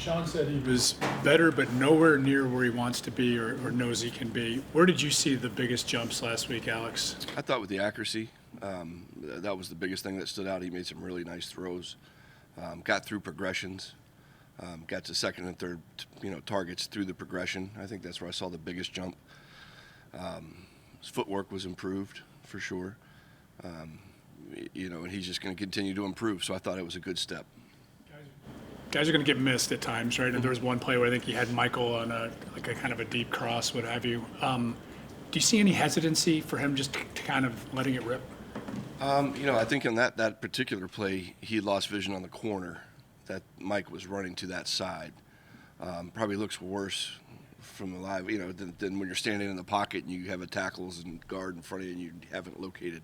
Sean said he was better, but nowhere near where he wants to be or knows he can be. Where did you see the biggest jumps last week, Alex? I thought with the accuracy, that was the biggest thing that stood out. He made some really nice throws, got through progressions, got to second and third, targets through the progression. I think that's where I saw the biggest jump. His footwork was improved for sure, and he's just going to continue to improve. So I thought it was a good step. Guys are going to get missed at times, right? And there was one play where I think he had Michael on a kind of a deep cross, what have you. Do you see any hesitancy for him just to kind of letting it rip? I think in that particular play, he lost vision on the corner that Mike was running to that side. Probably looks worse from the live, than when you're standing in the pocket and you have a tackles and guard in front of you and you haven't located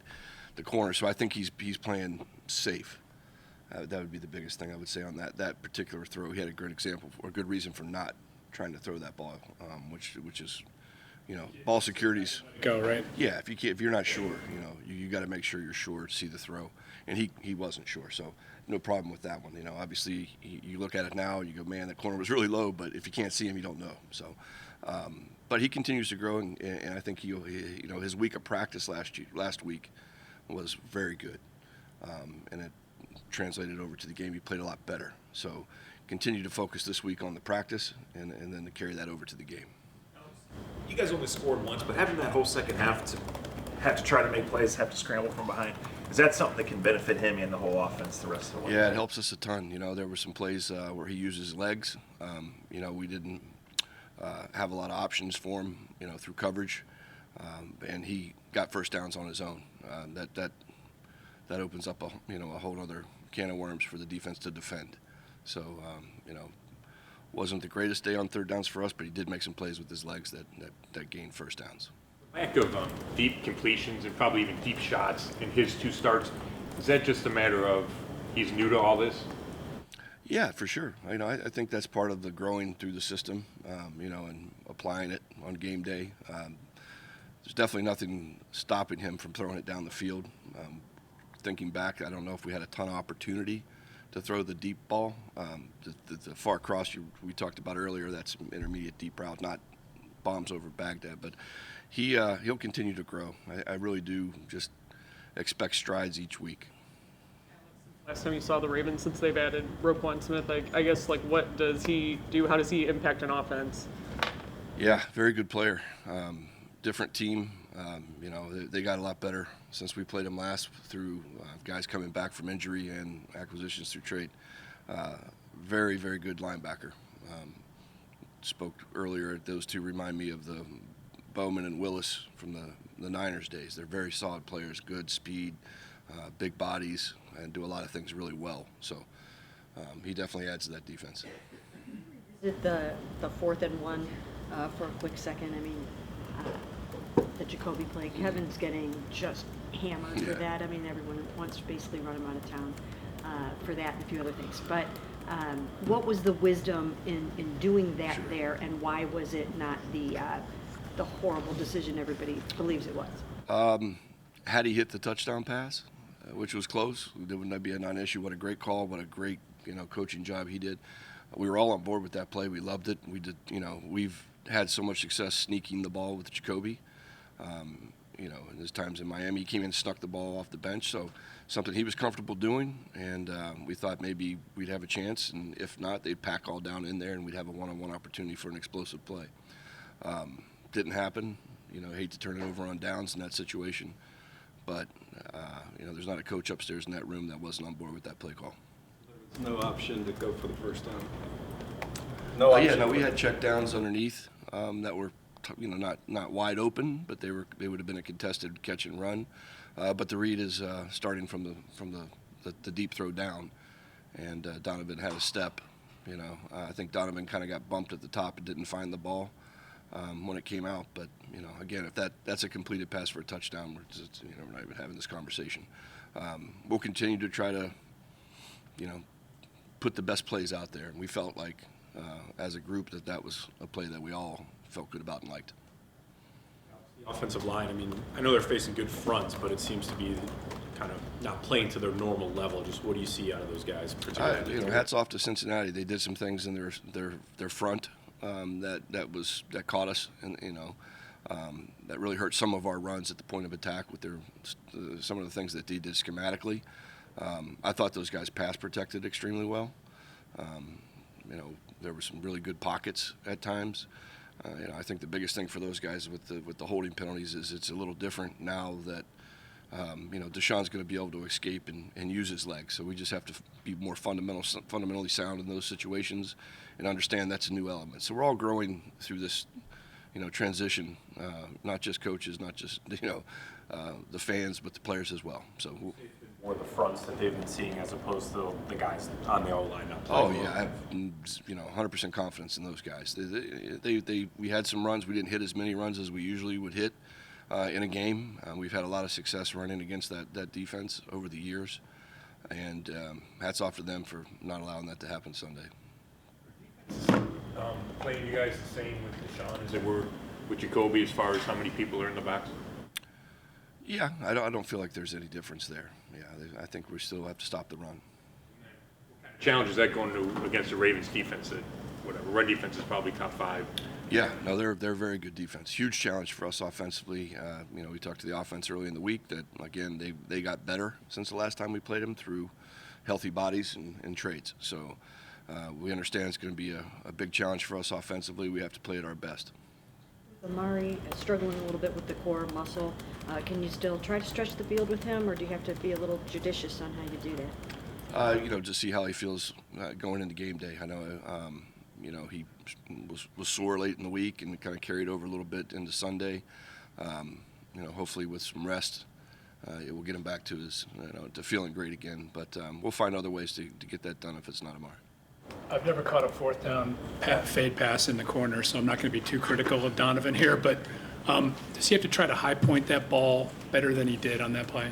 the corner. So I think he's playing safe. That would be the biggest thing I would say on that particular throw. He had a great example or a good reason for not trying to throw that ball, which is, ball securities. Go right. Yeah, if you're not sure, you got to make sure you're sure to see the throw, and he wasn't sure, so no problem with that one. Obviously you look at it now and you go, man, that corner was really low, but if you can't see him, you don't know. So, but he continues to grow, and I think his week of practice last week was very good, and it translated over to the game. He played a lot better. So continue to focus this week on the practice and then to carry that over to the game. You guys only scored once, but having that whole second half to have to try to make plays, have to scramble from behind, is that something that can benefit him and the whole offense the rest of the way? Yeah, it helps us a ton. There were some plays where he used his legs. We didn't have a lot of options for him, through coverage, and he got first downs on his own. That opens up a whole other can of worms for the defense to defend. So, wasn't the greatest day on third downs for us, but he did make some plays with his legs that gained first downs. Lack of deep completions and probably even deep shots in his two starts, is that just a matter of he's new to all this? Yeah, for sure. I think that's part of the growing through the system, and applying it on game day. There's definitely nothing stopping him from throwing it down the field. Thinking back, I don't know if we had a ton of opportunity to throw the deep ball. The far cross we talked about earlier, that's intermediate deep route, not bombs over Baghdad. But he'll continue to grow. I really do just expect strides each week. Last time you saw the Ravens since they've added Roquan Smith, I guess, what does he do? How does he impact an offense? Yeah, very good player. Different team. They got a lot better since we played them last through guys coming back from injury and acquisitions through trade. Very, very good linebacker. Spoke earlier, those two remind me of the Bowman and Willis from the Niners days. They're very solid players, good speed, big bodies, and do a lot of things really well. So he definitely adds to that defense. Is it the 4th and 1 for a quick second? The Jacoby play, Kevin's getting just hammered for that. Everyone wants to basically run him out of town for that and a few other things. But what was the wisdom in doing that Sure. there, and why was it not the horrible decision everybody believes it was? Had he hit the touchdown pass, which was close, there would not be a non-issue. What a great call, what a great coaching job he did. We were all on board with that play. We loved it. We did. We've had so much success sneaking the ball with Jacoby. And there's times in Miami he came in and snuck the ball off the bench, so something he was comfortable doing, and we thought maybe we'd have a chance, and if not, they'd pack all down in there and we'd have a one-on-one opportunity for an explosive play. Didn't happen. Hate to turn it over on downs in that situation, but there's not a coach upstairs in that room that wasn't on board with that play call. There was no option to go for the first down. We had check downs underneath that were not wide open, but they would have been a contested catch and run. But the read is starting from the deep throw down, and Donovan had a step. I think Donovan kind of got bumped at the top and didn't find the ball when it came out. But again, if that's a completed pass for a touchdown, we're not even having this conversation. We'll continue to try to put the best plays out there, and we felt like as a group that was a play that we all felt good about and liked. Offensive line, I mean, I know they're facing good fronts, but it seems to be kind of not playing to their normal level. Just what do you see out of those guys? Particularly Hats off to Cincinnati. They did some things in their front that caught us, and that really hurt some of our runs at the point of attack with some of the things that they did schematically. I thought those guys pass protected extremely well. There were some really good pockets at times. I think the biggest thing for those guys with the holding penalties is it's a little different now that Deshaun's going to be able to escape and use his legs. So we just have to be more fundamentally sound in those situations and understand that's a new element. So we're all growing through this, transition, not just coaches, not just, the fans, but the players as well. So more the fronts that they've been seeing as opposed to the guys on the O-line. Oh yeah, I have 100% confidence in those guys. We had some runs. We didn't hit as many runs as we usually would hit in a game. We've had a lot of success running against that defense over the years, and hats off to them for not allowing that to happen Sunday. Playing you guys the same with Deshaun as they were with Jacoby as far as how many people are in the box? Yeah, I don't feel like there's any difference there. Yeah, I think we still have to stop the run. Challenge is that going against the Ravens defense? That run defense is probably top 5. Yeah, no, they're very good defense. Huge challenge for us offensively. We talked to the offense early in the week that again they got better since the last time we played them through healthy bodies and trades. So we understand it's going to be a big challenge for us offensively. We have to play at our best. Amari is struggling a little bit with the core muscle. Can you still try to stretch the field with him, or do you have to be a little judicious on how you do that? To see how he feels going into game day. I know, he was sore late in the week and kind of carried over a little bit into Sunday. Hopefully with some rest, it will get him back to his, to feeling great again. But we'll find other ways to get that done if it's not Amari. I've never caught a fourth down fade pass in the corner, so I'm not going to be too critical of Donovan here. But does he have to try to high point that ball better than he did on that play?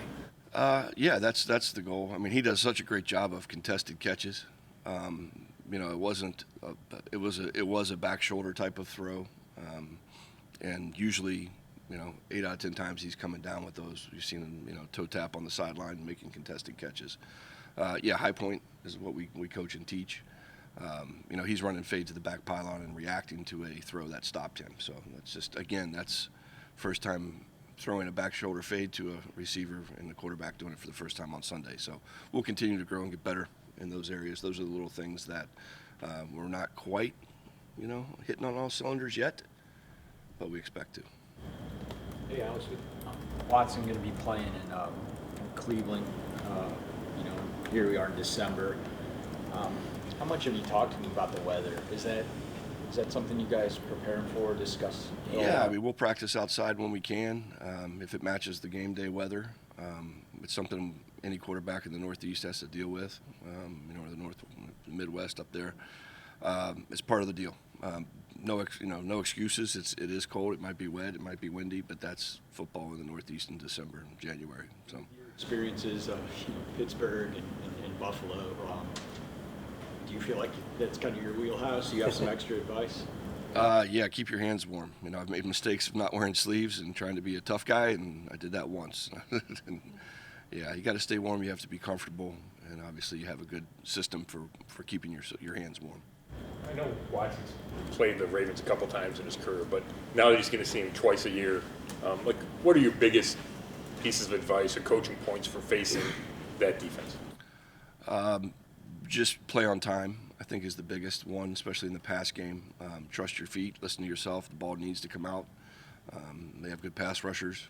Yeah, that's the goal. I mean, he does such a great job of contested catches. It was a back shoulder type of throw, and usually, 8 out of 10 times he's coming down with those. You've seen him, toe tap on the sideline making contested catches. High point is what we coach and teach. He's running fade to the back pylon and reacting to a throw that stopped him. So that's first time throwing a back shoulder fade to a receiver and the quarterback doing it for the first time on Sunday. So we'll continue to grow and get better in those areas. Those are the little things that we're not quite, hitting on all cylinders yet, but we expect to. Hey, Alex, Watson going to be playing in Cleveland. Here we are in December. How much have you talked to him about the weather? Is that something you guys prepare him for, discuss? Yeah, I mean, we'll practice outside when we can, if it matches the game day weather. It's something any quarterback in the Northeast has to deal with, or the Midwest up there. It's part of the deal. No excuses. It is cold. It might be wet. It might be windy, but that's football in the Northeast in December and January. So your experiences of Pittsburgh and Buffalo. Do you feel like that's kind of your wheelhouse? Do you have some extra advice? Yeah, keep your hands warm. I've made mistakes of not wearing sleeves and trying to be a tough guy, and I did that once. And, yeah, you got to stay warm. You have to be comfortable, and obviously you have a good system for keeping your hands warm. I know Watson's played the Ravens a couple times in his career, but now that he's going to see him twice a year, what are your biggest pieces of advice or coaching points for facing that defense? Just play on time, I think, is the biggest one, especially in the pass game. Trust your feet, listen to yourself. The ball needs to come out. They have good pass rushers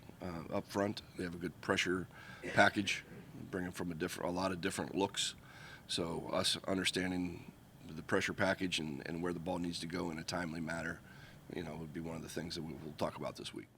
up front. They have a good pressure package, bringing from a lot of different looks. So us understanding the pressure package and where the ball needs to go in a timely manner, would be one of the things that we'll talk about this week.